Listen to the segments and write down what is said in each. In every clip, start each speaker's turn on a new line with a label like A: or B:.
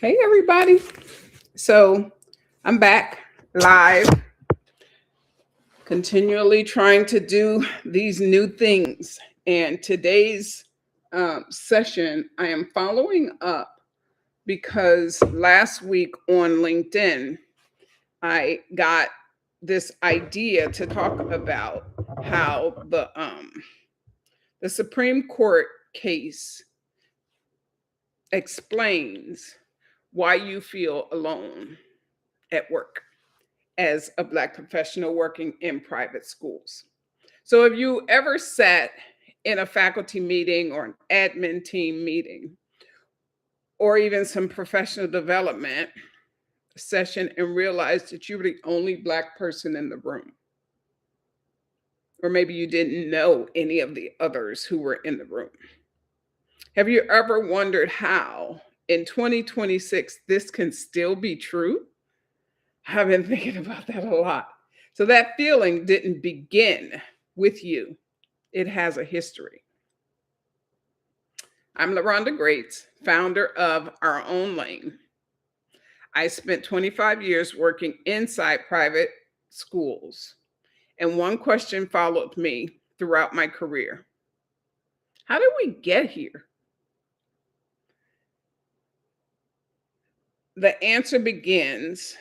A: Hey, everybody. So I'm back live, continually trying to do these new things. And today's session, I am following up because last week on LinkedIn, I got this idea to talk about how the Supreme Court case explains why you feel alone at work as a Black professional working in private schools. So, if you ever sat in a faculty meeting or an admin team meeting, or even some professional development session and realized that you were the only Black person in the room, or maybe you didn't know any of the others who were in the room, have you ever wondered how in 2026 this can still be true? I've been thinking about that a lot. So that feeling didn't begin with you, it has a history. I'm LaRonda Grates, founder of Our Own Lane. I spent 25 years working inside private schools, and one question followed me throughout my career. How did we get here? The answer begins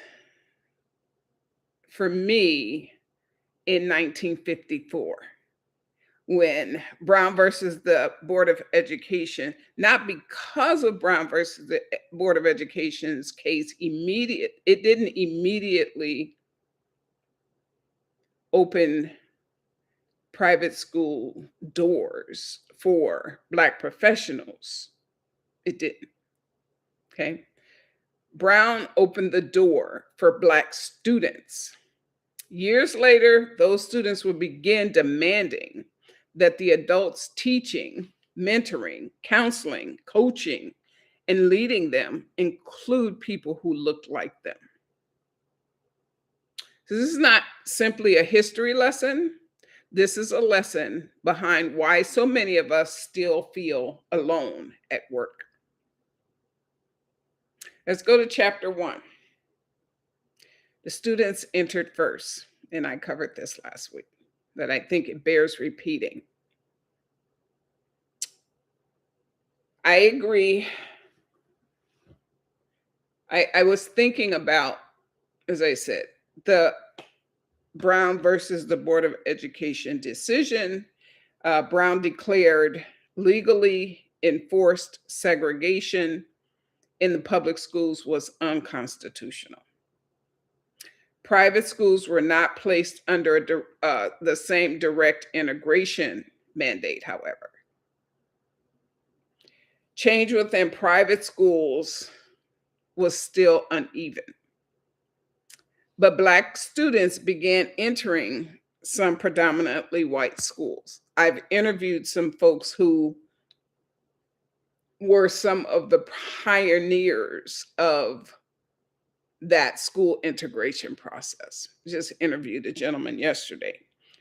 A: for me in 1954 when Brown versus the Board of Education, not because of Brown versus the Board of Education's case, it didn't immediately open private school doors for Black professionals. It didn't. Okay. Brown opened the door for Black students. Years later, those students would begin demanding that the adults teaching, mentoring, counseling, coaching, and leading them include people who looked like them. So, this is not simply a history lesson. This is a lesson behind why so many of us still feel alone at work. Let's go to chapter 1. The students entered first, and I covered this last week, but I think it bears repeating. I agree. I was thinking about, as I said, the Brown versus the Board of Education decision. Brown declared legally enforced segregation in the public schools was unconstitutional. Private schools were not placed under the same direct integration mandate, however. Change within private schools was still uneven. But Black students began entering some predominantly white schools. I've interviewed some folks who were some of the pioneers of that school integration process. Just interviewed a gentleman yesterday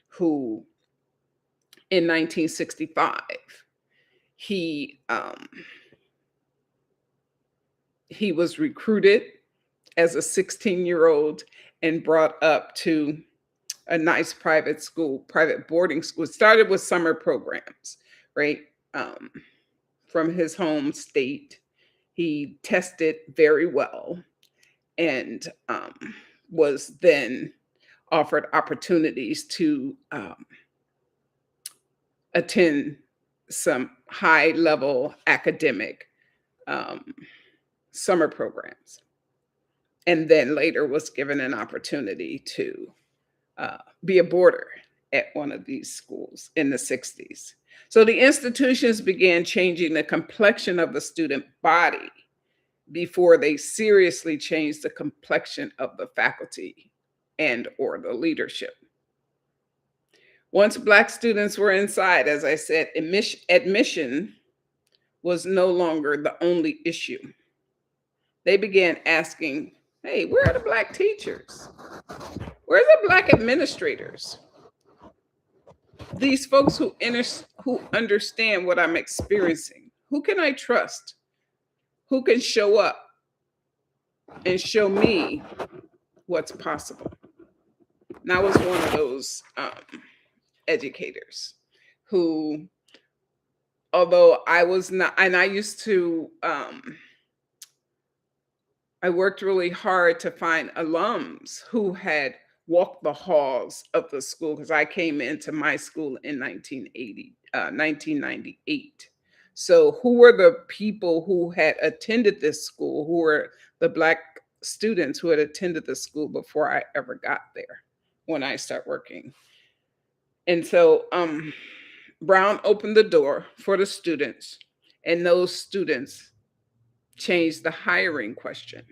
A: who, in 1965, he was recruited as a 16-year-old and brought up to a nice private school, private boarding school. It started with summer programs, right? From his home state. He tested very well and was then offered opportunities to attend some high-level academic summer programs. And then later was given an opportunity to be a boarder at one of these schools in the 60s. So the institutions began changing the complexion of the student body before they seriously changed the complexion of the faculty and or the leadership. Once Black students were inside, as I said, admission was no longer the only issue. They began asking, hey, where are the Black teachers? Where are the Black administrators? These folks who understand what I'm experiencing. Who can I trust? Who can show up and show me what's possible. And I was one of those educators who, although I was not, and I used to, I worked really hard to find alums who had walked the halls of the school because I came into my school in 1998. So, who were the people who had attended this school? Who were the Black students who had attended the school before I ever got there when I started working? And so, Brown opened the door for the students, and those students changed the hiring question.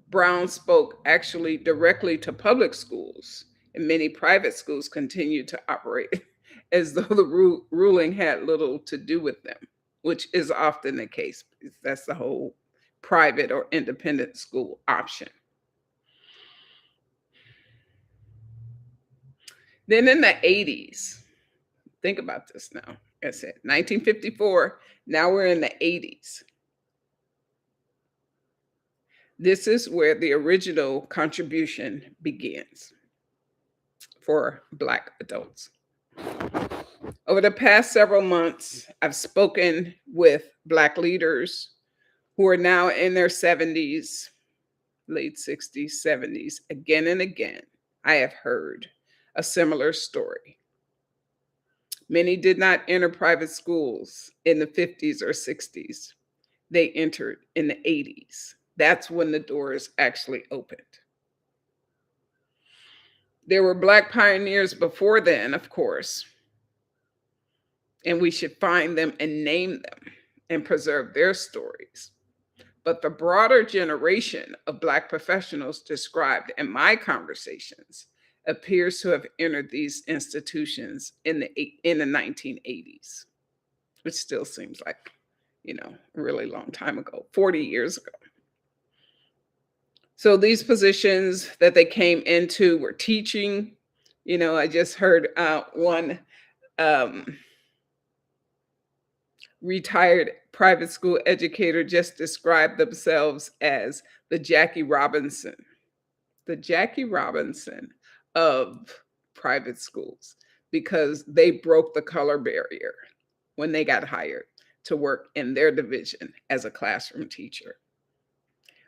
A: Brown spoke actually directly to public schools, and many private schools continued to operate as though the ruling had little to do with them, which is often the case. That's the whole private or independent school option. Then in the 80s, think about this now. I said 1954, now we're in the 80s. This is where the original contribution begins for Black adults. Over the past several months, I've spoken with Black leaders who are now in their 70s, late 60s, 70s. Again and again, I have heard a similar story. Many did not enter private schools in the 50s or 60s. They entered in the 80s. That's when the doors actually opened. There were Black pioneers before then, of course, and we should find them and name them and preserve their stories. But the broader generation of Black professionals described in my conversations appears to have entered these institutions in the 1980s, which still seems like, a really long time ago, 40 years ago. So these positions that they came into were teaching. I just heard one retired private school educator just describe themselves as the Jackie Robinson of private schools, because they broke the color barrier when they got hired to work in their division as a classroom teacher.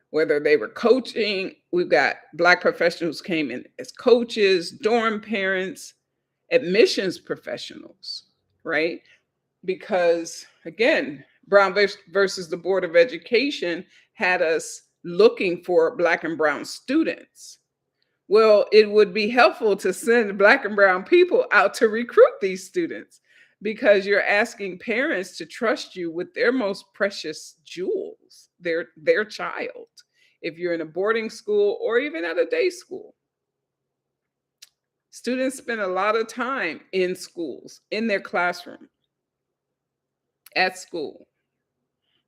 A: Whether they were coaching, we've got Black professionals came in as coaches, dorm parents, admissions professionals, right? Because again, Brown versus the Board of Education had us looking for Black and brown students. Well, it would be helpful to send Black and brown people out to recruit these students, because you're asking parents to trust you with their most precious jewels, their child, if you're in a boarding school or even at a day school. Students spend a lot of time in schools, in their classroom, at school.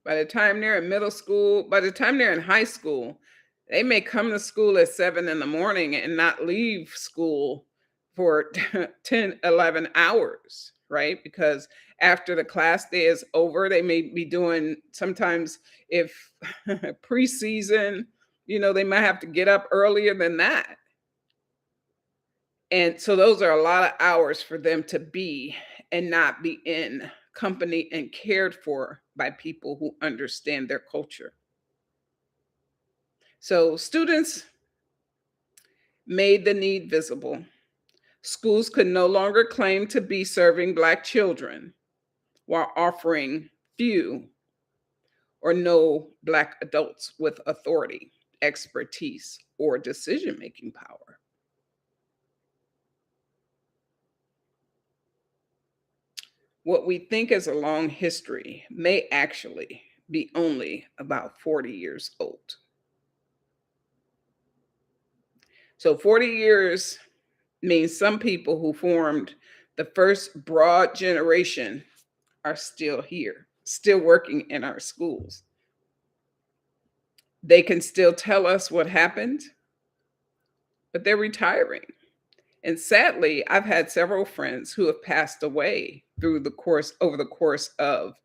A: By the time they're in middle school, by the time they're in high school, they may come to school at 7 in the morning and not leave school for 10, 11 hours, right? Because after the class day is over, they may be doing, sometimes if preseason, they might have to get up earlier than that. And so those are a lot of hours for them to be and not be in company and cared for by people who understand their culture. So students made the need visible. Schools could no longer claim to be serving Black children while offering few or no Black adults with authority, expertise, or decision-making power. What we think is a long history may actually be only about 40 years old. So 40 years means some people who formed the first broad generation are still here, still working in our schools. They can still tell us what happened, but they're retiring. And sadly, I've had several friends who have passed away over the course of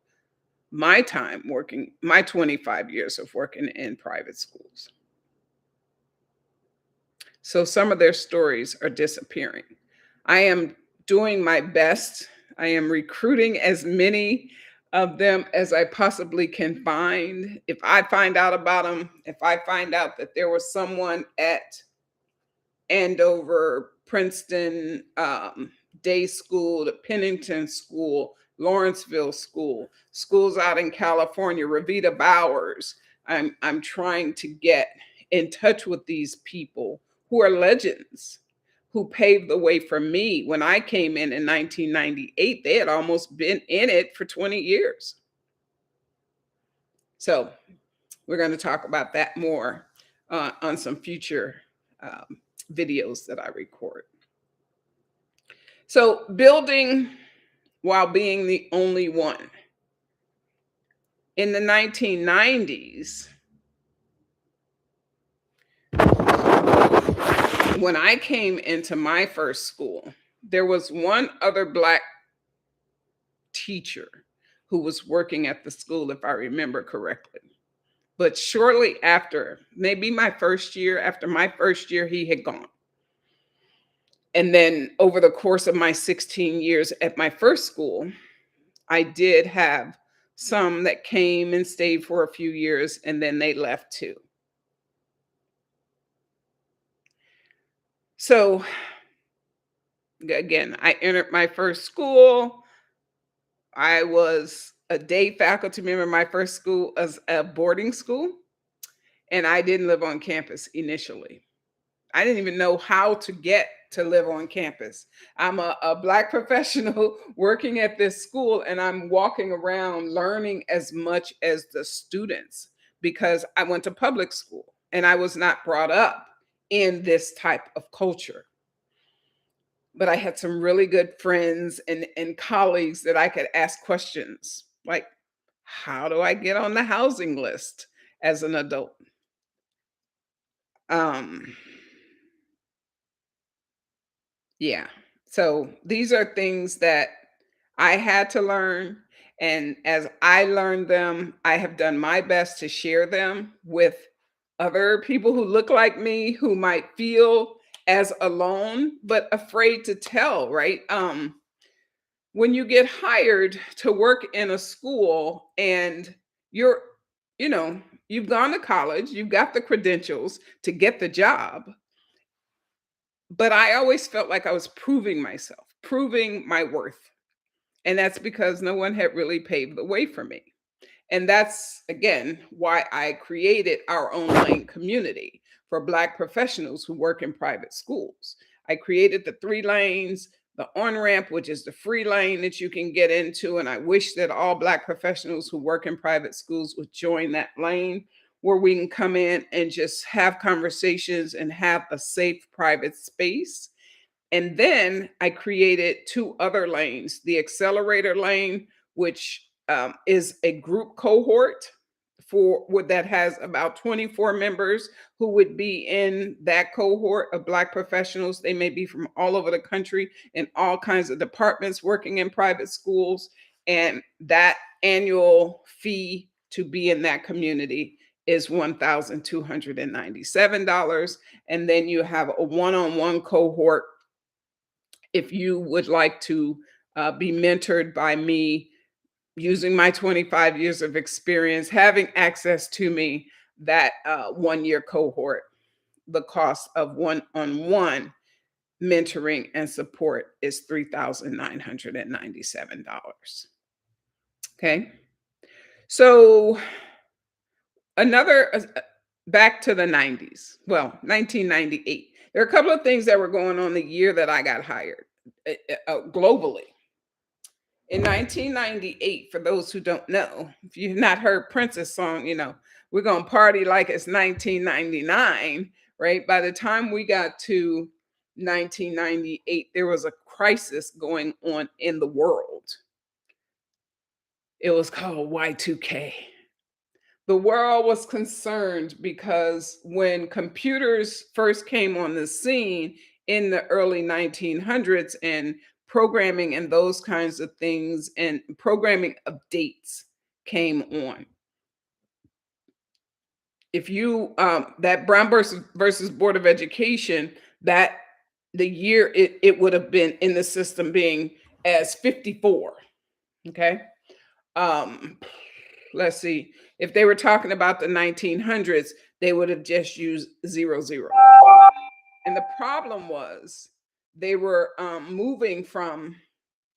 A: my time working, my 25 years of working in private schools. So some of their stories are disappearing. I am doing my best. I am recruiting as many of them as I possibly can find. If I find out about them, if I find out that there was someone at Andover, Princeton, day school, the Pennington School, Lawrenceville School, schools out in California, Revita Bowers. I'm trying to get in touch with these people who are legends, who paved the way for me. When I came in 1998, they had almost been in it for 20 years. So we're going to talk about that more on some future videos that I record. So building while being the only one. In the 1990s, when I came into my first school, there was one other Black teacher who was working at the school, if I remember correctly. But shortly after, maybe my first year, after my first year, he had gone. And then over the course of my 16 years at my first school, I did have some that came and stayed for a few years, and then they left too. So again, I entered my first school. I was a day faculty member. My first school was a boarding school, and I didn't live on campus initially. I didn't even know how to get to live on campus. I'm a Black professional working at this school, and I'm walking around learning as much as the students because I went to public school and I was not brought up in this type of culture. But I had some really good friends and colleagues that I could ask questions like, how do I get on the housing list as an adult? Um, Yeah. So these are things that I had to learn. And as I learned them, I have done my best to share them with other people who look like me, who might feel as alone, but afraid to tell, right? When you get hired to work in a school and you're, you know, you've gone to college, you've got the credentials to get the job, but I always felt like I was proving myself, proving my worth. And that's because no one had really paved the way for me. And that's, again, why I created our own lane community for Black professionals who work in private schools. I created the 3 lanes, the on ramp, which is the free lane that you can get into. And I wish that all Black professionals who work in private schools would join that lane where we can come in and just have conversations and have a safe private space. And then I created 2 other lanes, the accelerator lane, which is a group cohort that has about 24 members who would be in that cohort of Black professionals. They may be from all over the country in all kinds of departments working in private schools. And that annual fee to be in that community is $1,297. And then you have a one-on-one cohort if you would like to be mentored by me using my 25 years of experience, having access to me, that 1 year cohort, the cost of one-on-one mentoring and support is $3,997. Okay. So back to the 90s, well, 1998. There are a couple of things that were going on the year that I got hired globally. In 1998, for those who don't know, if you've not heard Prince's song, we're going to party like it's 1999, right? By the time we got to 1998, there was a crisis going on in the world. It was called Y2K. The world was concerned because when computers first came on the scene in the early 1900s, and programming and those kinds of things, and programming of dates came on. If you that Brown versus Board of Education, that the year it would have been in the system being as 54. Okay. Um, let's see. If they were talking about the 1900s, they would have just used 00. And the problem was they were moving from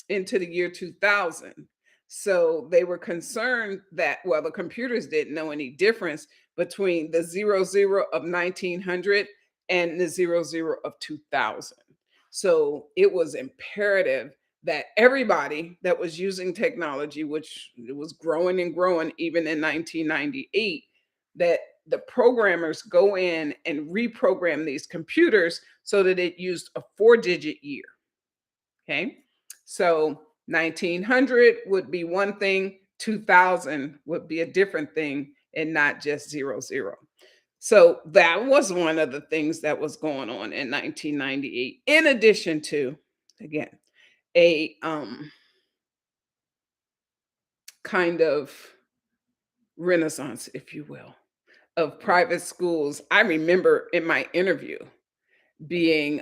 A: into the year 2000. So they were concerned that, well, the computers didn't know any difference between the 00 of 1900 and the 00 of 2000. So it was imperative that everybody that was using technology, which it was growing and growing even in 1998, that the programmers go in and reprogram these computers so that it used a 4-digit year. Okay. So 1900 would be one thing, 2000 would be a different thing, and not just 00. So that was one of the things that was going on in 1998, in addition to, again, a kind of renaissance, if you will, of private schools. I remember in my interview being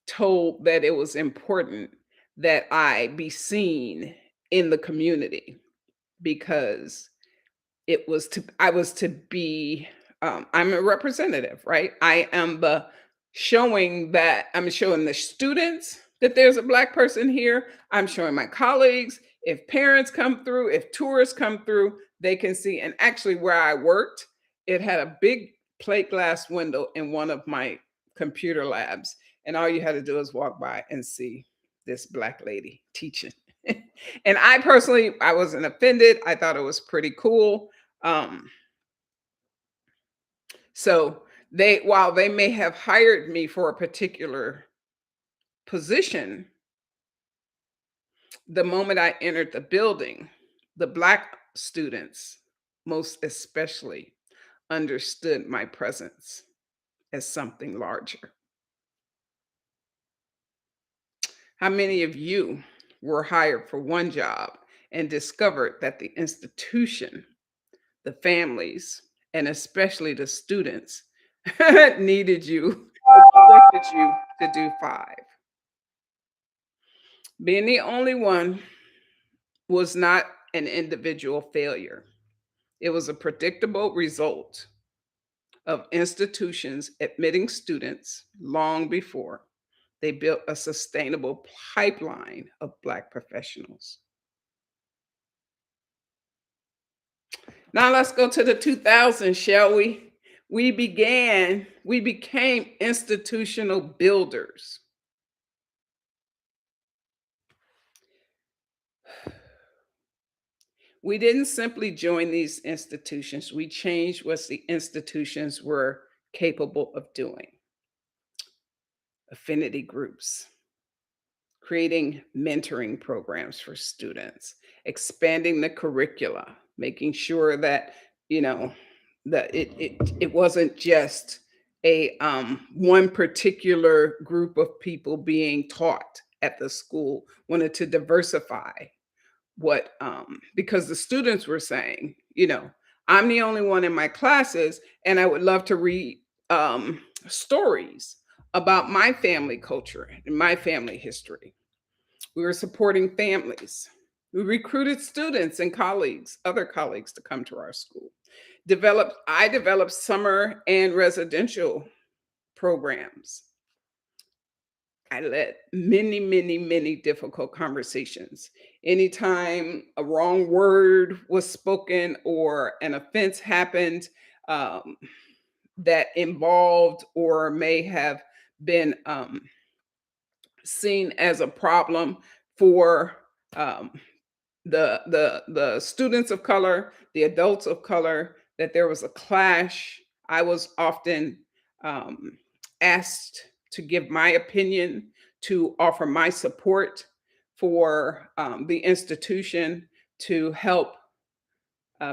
A: told that it was important that I be seen in the community because I was to be I'm a representative, right? I am the showing that I'm showing the students that there's a black person here. I'm showing my colleagues. If parents come through, if tourists come through, they can see. And actually, where I worked, it had a big plate glass window in one of my computer labs. And all you had to do is walk by and see this black lady teaching. And I personally, I wasn't offended. I thought it was pretty cool. Um, so while they may have hired me for a particular position, the moment I entered the building, the black students, most especially, understood my presence as something larger. How many of you were hired for one job and discovered that the institution, the families, and especially the students needed you, expected you to do five? Being the only one was not an individual failure. It was a predictable result of institutions admitting students long before they built a sustainable pipeline of Black professionals. Now let's go to the 2000s, shall we? We became institutional builders. We didn't simply join these institutions, we changed what the institutions were capable of doing. Affinity groups, creating mentoring programs for students, expanding the curricula, making sure that, you know, that it wasn't just a one particular group of people being taught at the school, wanted to diversify what because the students were saying, I'm the only one in my classes and I would love to read stories about my family culture and my family history. We were supporting families. We recruited students and colleagues, other colleagues, to come to our school. I developed summer and residential programs. I led many, many, many difficult conversations. Anytime a wrong word was spoken or an offense happened um, that involved or may have been seen as a problem for um, the students of color, the adults of color, that there was a clash. I was often um, asked to give my opinion, to offer my support for the institution to help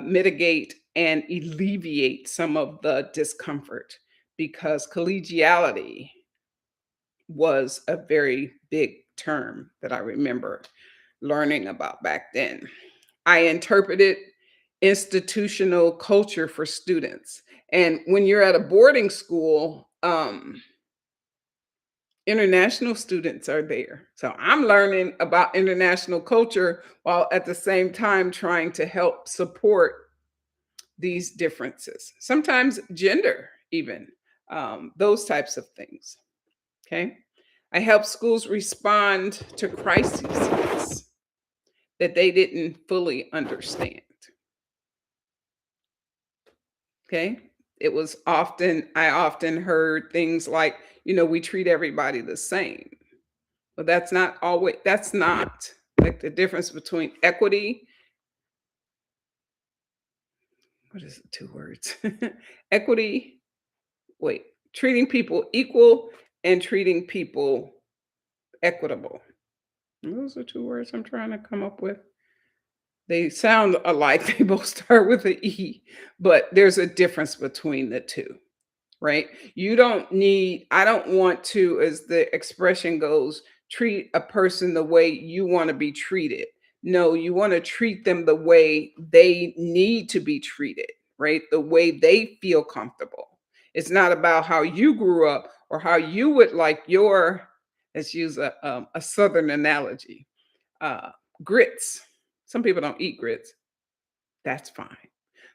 A: mitigate and alleviate some of the discomfort because collegiality was a very big term that I remember learning about back then. I interpreted institutional culture for students. And when you're at a boarding school, international students are there. So I'm learning about international culture while at the same time trying to help support these differences. Sometimes gender, even those types of things. Okay. I help schools respond to crises that they didn't fully understand. Okay. I often heard things like, we treat everybody the same. But that's not like the difference between equity. What is the two words? Equity, wait, treating people equal and treating people equitable. Those are two words I'm trying to come up with. They sound alike. They both start with an E, but there's a difference between the two, right? I don't want to, as the expression goes, treat a person the way you want to be treated. No, you want to treat them the way they need to be treated, right? The way they feel comfortable. It's not about how you grew up or how you would like let's use a Southern analogy, uh, grits. Some people don't eat grits. That's fine.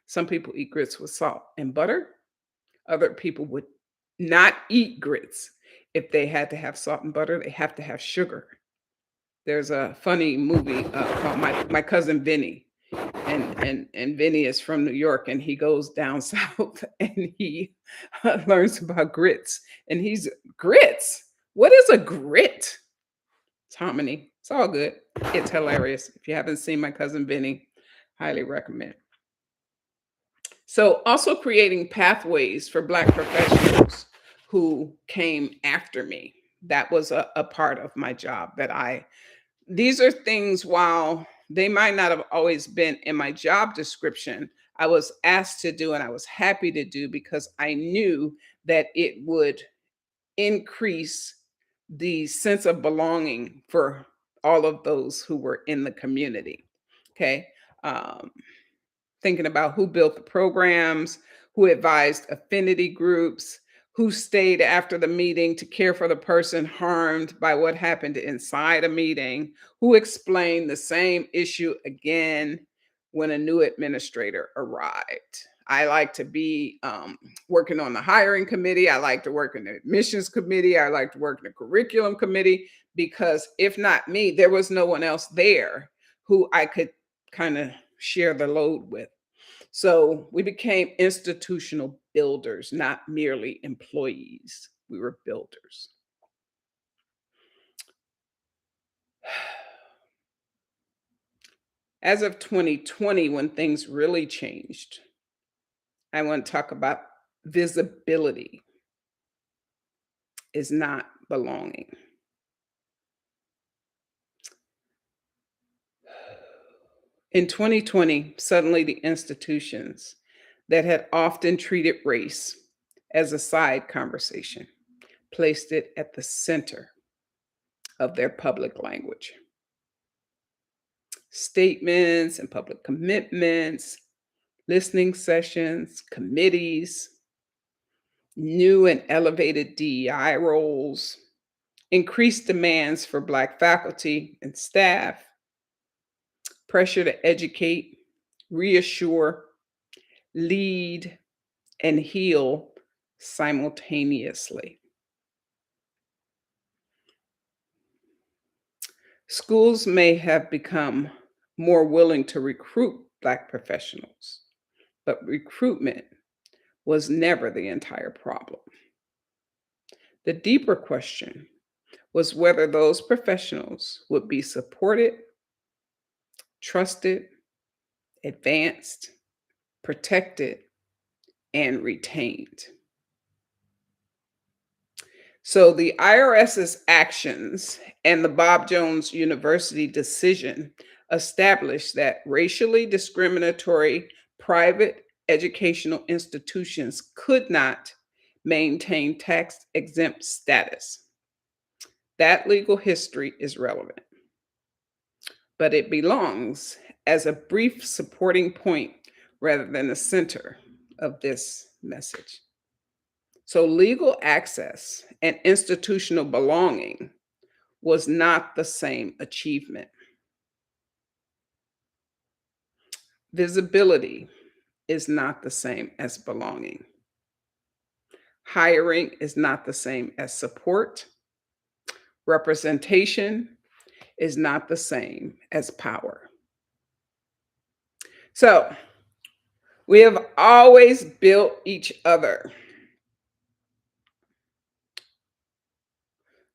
A: Some people eat grits with salt and butter. Other people would not eat grits. If they had to have salt and butter, they have to have sugar. There's a funny movie called My Cousin Vinny, and Vinny is from New York, and he goes down south and he learns about grits, and he's grits. What is a grit? It's hominy. It's all good. It's hilarious. If you haven't seen My Cousin Vinny, highly recommend. So, also creating pathways for Black professionals who came after me. That was a part of my job these are things, while they might not have always been in my job description, I was asked to do and I was happy to do because I knew that it would increase the sense of belonging for all of those who were in the community. Okay. Um, Thinking about who built the programs, who advised affinity groups, who stayed after the meeting to care for the person harmed by what happened inside a meeting, who explained the same issue again when a new administrator arrived. I like to be working on the hiring committee. I like to work in the admissions committee. I like to work in the curriculum committee because if not me, there was no one else there who I could kind of share the load with. So we became institutional builders, not merely employees. We were builders. As of 2020, when things really changed, I want to talk about visibility is not belonging. In 2020, suddenly the institutions that had often treated race as a side conversation placed it at the center of their public language. Statements and public commitments, listening sessions, committees, new and elevated DEI roles, increased demands for Black faculty and staff, pressure to educate, reassure, lead, and heal simultaneously. Schools may have become more willing to recruit Black professionals, but recruitment was never the entire problem. The deeper question was whether those professionals would be supported, trusted, advanced, protected, and retained. So the IRS's actions and the Bob Jones University decision established that racially discriminatory private educational institutions could not maintain tax exempt status. That legal history is relevant. but it belongs as a brief supporting point rather than the center of this message. So, legal access and institutional belonging was not the same achievement. Visibility is not the same as belonging. Hiring is not the same as support. Representation is not the same as power. So, we have always built each other.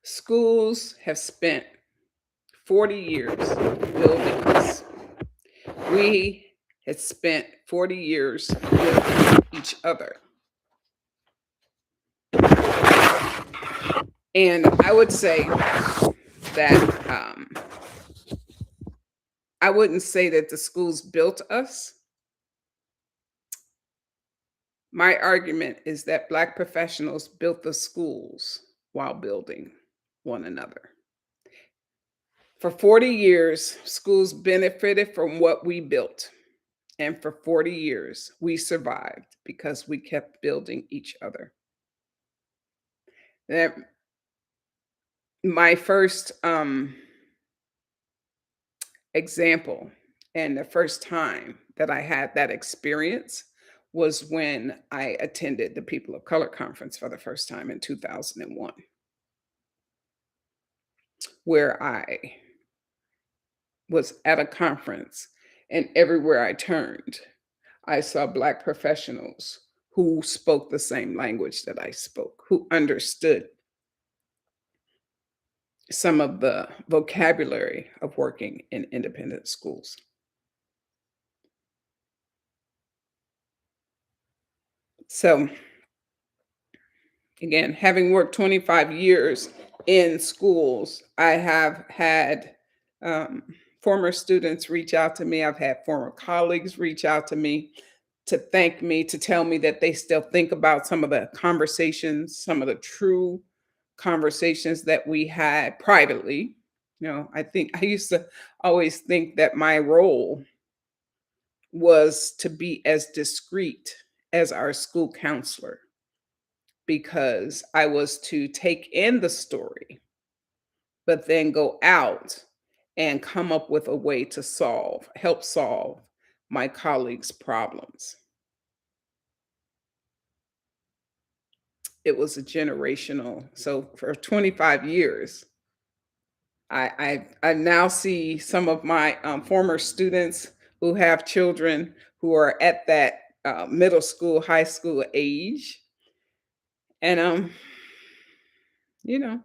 A: Schools have spent 40 years building us. We had spent 40 years building each other. And I would say that I wouldn't say that the schools built us. My argument is that Black professionals built the schools while building one another. For 40 years, schools benefited from what we built. And for 40 years, we survived because we kept building each other. That my first example and the first time that I had that experience was when I attended the People of Color Conference for the first time in 2001, where I was at a conference and everywhere I turned, I saw Black professionals who spoke the same language that I spoke, who understood some of the vocabulary of working in independent schools. So, again, having worked 25 years in schools, I have had um, former students reach out to me. I've had former colleagues reach out to me to thank me, to tell me that they still think about some of the conversations, some of the true conversations that we had privately. I think I used to always think that my role was to be as discreet as our school counselor because I was to take in the story, but then go out and come up with a way to help solve my colleagues' problems. It was a generational. So for 25 years, I now see some of my former students who have children who are at that middle school, high school age, and you know,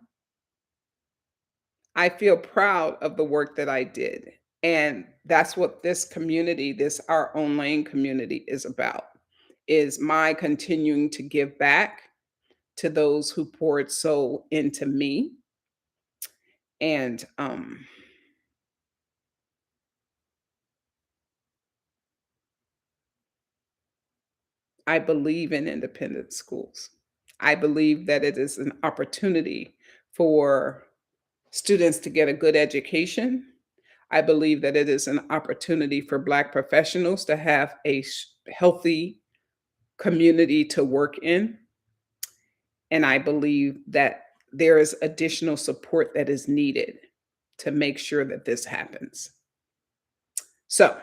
A: I feel proud of the work that I did, and that's what this community, this Our Own Lane community, is about. Is my continuing to give back to those who poured so into me, and I believe in independent schools. I believe that it is an opportunity for students to get a good education. I believe that it is an opportunity for Black professionals to have a healthy community to work in. And I believe that there is additional support that is needed to make sure that this happens. So,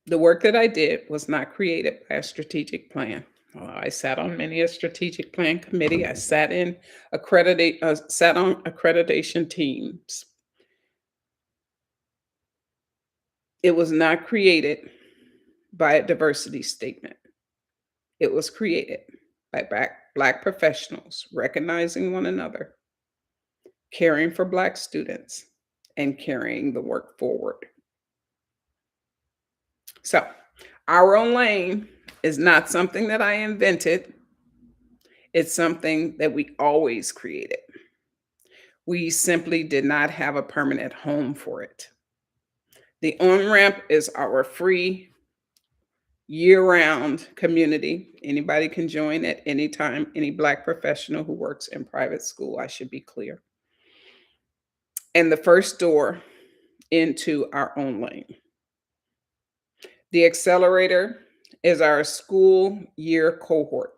A: the work that I did was not created by a strategic plan. I sat on many a strategic plan committee. I sat on accreditation teams. It was not created by a diversity statement. It was created by Black professionals recognizing one another, caring for Black students, and carrying the work forward. So, Our Own Lane is not something that I invented. It's something that we always created. We simply did not have a permanent home for it. The on ramp is our free year-round community. Anybody can join at any time, any Black professional who works in private school, I should be clear. And the first door into our own lane. The accelerator is our school year cohort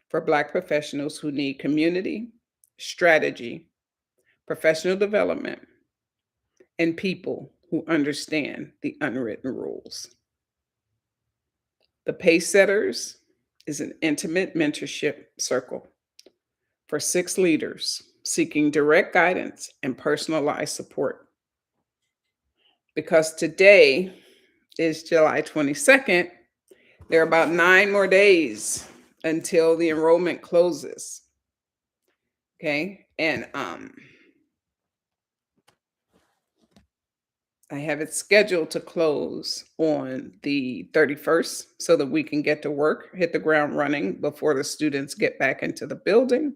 A: for Black professionals who need community, strategy, professional development, and people who understand the unwritten rules. The Pace Setters is an intimate mentorship circle for 6 leaders seeking direct guidance and personalized support. Because today is July 22nd, there are about 9 more days until the enrollment closes. Okay? And I have it scheduled to close on the 31st so that we can get to work, hit the ground running before the students get back into the building.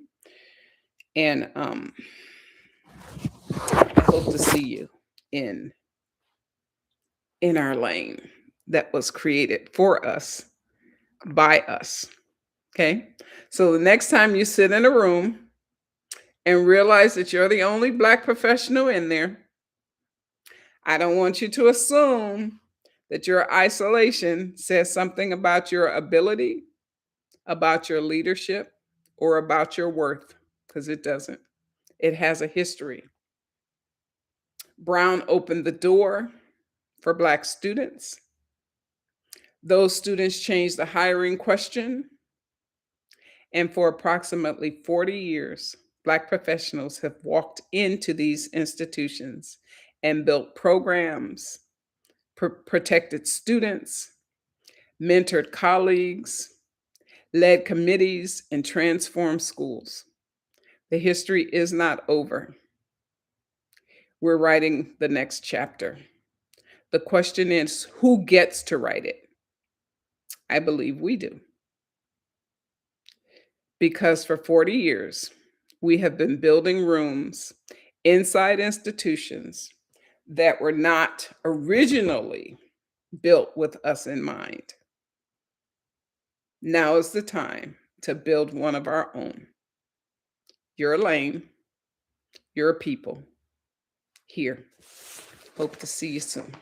A: And I hope to see you in our lane that was created for us by us. Okay? So the next time you sit in a room and realize that you're the only Black professional in there, I don't want you to assume that your isolation says something about your ability, about your leadership, or about your worth, because it doesn't. It has a history. Brown opened the door for Black students. Those students changed the hiring question. And for approximately 40 years, Black professionals have walked into these institutions and built programs, protected students, mentored colleagues, led committees, and transformed schools. The history is not over. We're writing the next chapter. The question is, who gets to write it? I believe we do. Because for 40 years, we have been building rooms inside institutions that were not originally built with us in mind. Now is the time to build one of our own. Your lane, your people. Here. Hope to see you soon.